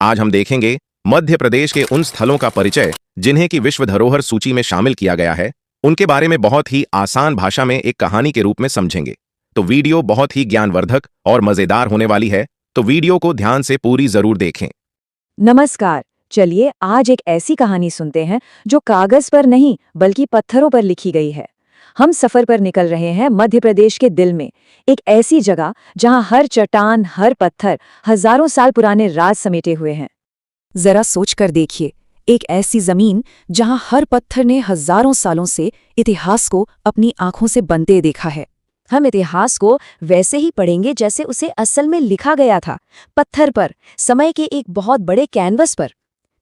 आज हम देखेंगे मध्य प्रदेश के उन स्थलों का परिचय जिन्हें की विश्व धरोहर सूची में शामिल किया गया है। उनके बारे में बहुत ही आसान भाषा में एक कहानी के रूप में समझेंगे। तो वीडियो बहुत ही ज्ञानवर्धक और मजेदार होने वाली है, तो वीडियो को ध्यान से पूरी जरूर देखें। नमस्कार, चलिए आज एक ऐसी कहानी सुनते हैं जो कागज पर नहीं बल्कि पत्थरों पर लिखी गई है। हम सफर पर निकल रहे हैं मध्य प्रदेश के दिल में, एक ऐसी जगह जहां हर चट्टान, हर पत्थर हजारों साल पुराने राज समेटे हुए हैं। जरा सोच कर देखिए, एक ऐसी जमीन जहां हर पत्थर ने हजारों सालों से इतिहास को अपनी आंखों से बनते देखा है। हम इतिहास को वैसे ही पढ़ेंगे जैसे उसे असल में लिखा गया था, पत्थर पर, समय के एक बहुत बड़े कैनवस पर।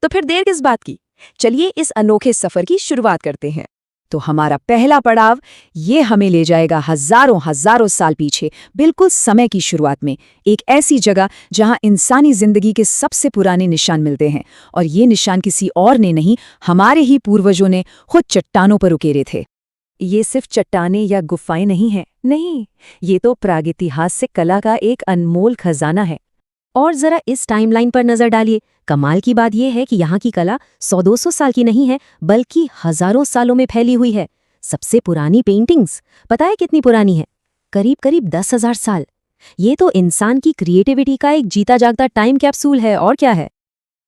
तो फिर देर किस बात की, चलिए इस अनोखे सफर की शुरुआत करते हैं। तो हमारा पहला पड़ाव ये हमें ले जाएगा हजारों साल पीछे, बिल्कुल समय की शुरुआत में, एक ऐसी जगह जहां इंसानी जिंदगी के सबसे पुराने निशान मिलते हैं। और ये निशान किसी और ने नहीं, हमारे ही पूर्वजों ने खुद चट्टानों पर उकेरे थे। ये सिर्फ चट्टानें या गुफाएं नहीं हैं, नहीं, ये तो प्रागैतिहासिक कला का एक अनमोल खजाना है। और जरा इस टाइमलाइन पर नजर डालिए। कमाल की बात यह है कि यहाँ की कला 100-200 साल की नहीं है, बल्कि हजारों सालों में फैली हुई है। सबसे पुरानी पेंटिंग्स पता है कितनी पुरानी है? करीब 10,000 साल। ये तो इंसान की क्रिएटिविटी का एक जीता जागता टाइम कैप्सूल है, और क्या है।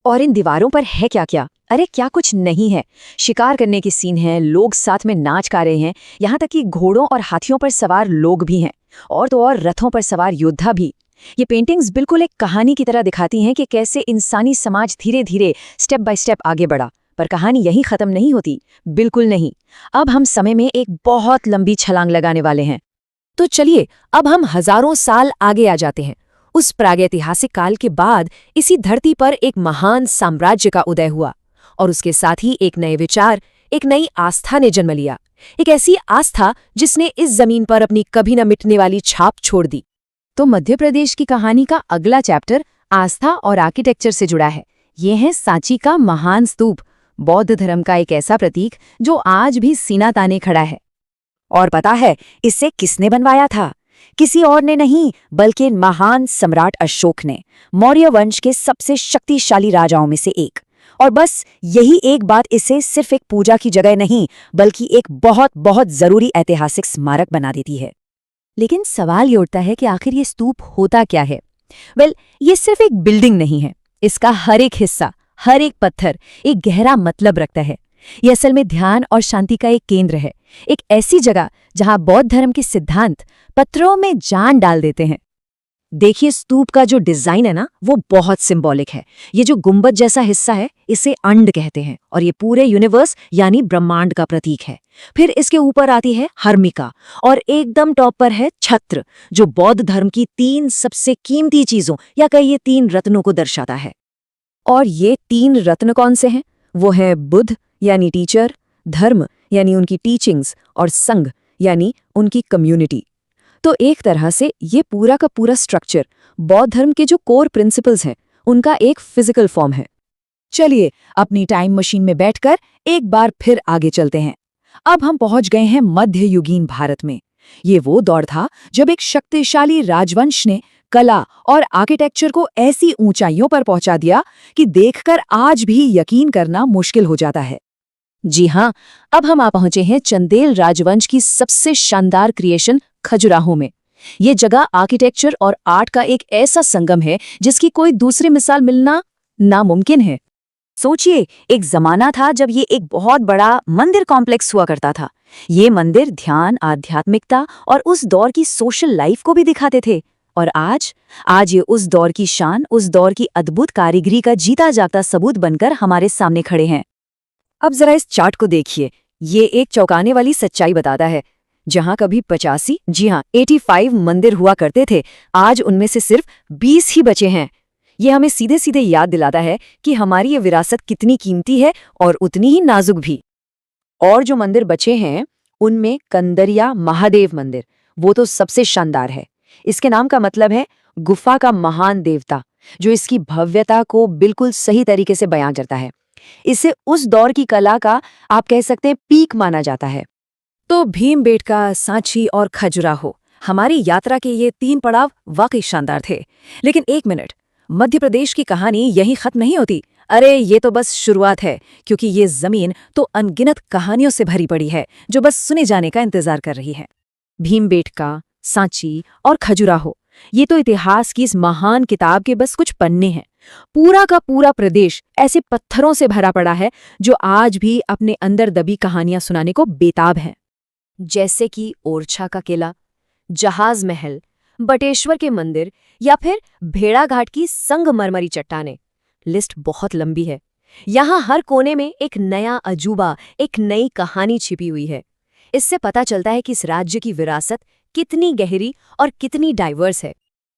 और इन दीवारों पर है क्या क्या, अरे क्या कुछ नहीं है। शिकार करने की सीन है, लोग साथ में नाच गा रहे हैं, यहाँ तक कि घोड़ों और हाथियों पर सवार लोग भी हैं, और तो और रथों पर सवार योद्धा भी। ये पेंटिंग्स बिल्कुल एक कहानी की तरह दिखाती हैं कि कैसे इंसानी समाज धीरे धीरे स्टेप बाय स्टेप आगे बढ़ा। पर कहानी यही खत्म नहीं होती, बिल्कुल नहीं। अब हम समय में एक बहुत लंबी छलांग लगाने वाले हैं। तो चलिए अब हम हजारों साल आगे आ जाते हैं। उस प्रागैतिहासिक काल के बाद इसी धरती पर एक महान साम्राज्य का उदय हुआ, और उसके साथ ही एक नए विचार, एक नई आस्था ने जन्म लिया। एक ऐसी आस्था जिसने इस जमीन पर अपनी कभी न मिटने वाली छाप छोड़ दी। तो मध्य प्रदेश की कहानी का अगला चैप्टर आस्था और आर्किटेक्चर से जुड़ा है। ये है सांची का महान स्तूप, बौद्ध धर्म का एक ऐसा प्रतीक जो आज भी सीना ताने खड़ा है। और पता है इसे किसने बनवाया था? किसी और ने नहीं, बल्कि महान सम्राट अशोक ने, मौर्य वंश के सबसे शक्तिशाली राजाओं में से एक। और बस यही एक बात इसे सिर्फ एक पूजा की जगह नहीं, बल्कि एक बहुत बहुत जरूरी ऐतिहासिक स्मारक बना देती है। लेकिन सवाल ये उठता है कि आखिर ये स्तूप होता क्या है? ये सिर्फ एक बिल्डिंग नहीं है। इसका हर एक हिस्सा, हर एक पत्थर एक गहरा मतलब रखता है। ये असल में ध्यान और शांति का एक केंद्र है, एक ऐसी जगह जहां बौद्ध धर्म के सिद्धांत पत्थरों में जान डाल देते हैं। देखिए स्तूप का जो डिजाइन है ना, वो बहुत सिंबॉलिक है। ये जो गुंबद जैसा हिस्सा है, इसे अंड कहते हैं, और ये पूरे यूनिवर्स यानी ब्रह्मांड का प्रतीक है। फिर इसके ऊपर आती है हर्मिका, और एकदम टॉप पर है छत्र, जो बौद्ध धर्म की 3 सबसे कीमती चीजों या कहिए 3 रत्नों को दर्शाता है। और ये 3 रत्न कौन से हैं? वो है बुद्ध यानी टीचर, धर्म यानी उनकी टीचिंग्स, और संघ यानी उनकी कम्युनिटी। तो एक तरह से ये पूरा का पूरा स्ट्रक्चर बौद्ध धर्म के जो कोर प्रिंसिपल्स हैं, उनका एक फिजिकल फॉर्म है। चलिए अपनी टाइम मशीन में बैठकर एक बार फिर आगे चलते हैं। अब हम पहुंच गए हैं मध्ययुगीन भारत में। ये वो दौर था जब एक शक्तिशाली राजवंश ने कला और आर्किटेक्चर को ऐसी ऊंचाइयों पर पहुंचा दिया कि देखकर आज भी यकीन करना मुश्किल हो जाता है। जी हाँ, अब हम आ पहुंचे हैं चंदेल राजवंश की सबसे शानदार क्रिएशन खजुराहो में। ये जगह आर्किटेक्चर और आर्ट का एक ऐसा संगम है जिसकी कोई दूसरी मिसाल मिलना नामुमकिन है। सोचिए, एक जमाना था जब ये एक बहुत बड़ा मंदिर कॉम्प्लेक्स हुआ करता था। ये मंदिर ध्यान, आध्यात्मिकता और उस दौर की सोशल लाइफ को भी दिखाते थे। और आज ये उस दौर की शान, उस दौर की अद्भुत कारीगरी का जीता जागता सबूत बनकर हमारे सामने खड़े हैं। अब जरा इस चार्ट को देखिए, ये एक चौंकाने वाली सच्चाई बताता है। जहां कभी 85, जी हाँ 85 मंदिर हुआ करते थे, आज उनमें से सिर्फ 20 ही बचे हैं। ये हमें सीधे सीधे याद दिलाता है कि हमारी ये विरासत कितनी कीमती है और उतनी ही नाजुक भी। और जो मंदिर बचे हैं उनमें कंदरिया महादेव मंदिर, वो तो सबसे शानदार है। इसके नाम का मतलब है गुफा का महान देवता, जो इसकी भव्यता को बिल्कुल सही तरीके से बयां करता है। इसे उस दौर की कला का आप कह सकते हैं पीक माना जाता है। तो भीमबेटका, सांची और खजुराहो, हमारी यात्रा के ये 3 पड़ाव वाकई शानदार थे। लेकिन एक मिनट, मध्य प्रदेश की कहानी यही खत्म नहीं होती। अरे ये तो बस शुरुआत है, क्योंकि ये जमीन तो अनगिनत कहानियों से भरी पड़ी है जो बस सुने जाने का इंतजार कर रही है। भीमबेटका, सांची और खजुराहो, ये तो इतिहास की इस महान किताब के बस कुछ पन्ने हैं। पूरा का पूरा प्रदेश ऐसे पत्थरों से भरा पड़ा है जो आज भी अपने अंदर दबी कहानियां सुनाने को बेताब हैं। जैसे कि ओरछा का किला, जहाज महल, बटेश्वर के मंदिर या फिर भेड़ाघाट की संगमरमरी चट्टानें। लिस्ट बहुत लंबी है। यहाँ हर कोने में एक नया अजूबा, एक नई कहानी छिपी हुई है। इससे पता चलता है कि इस राज्य की विरासत कितनी गहरी और कितनी डाइवर्स है।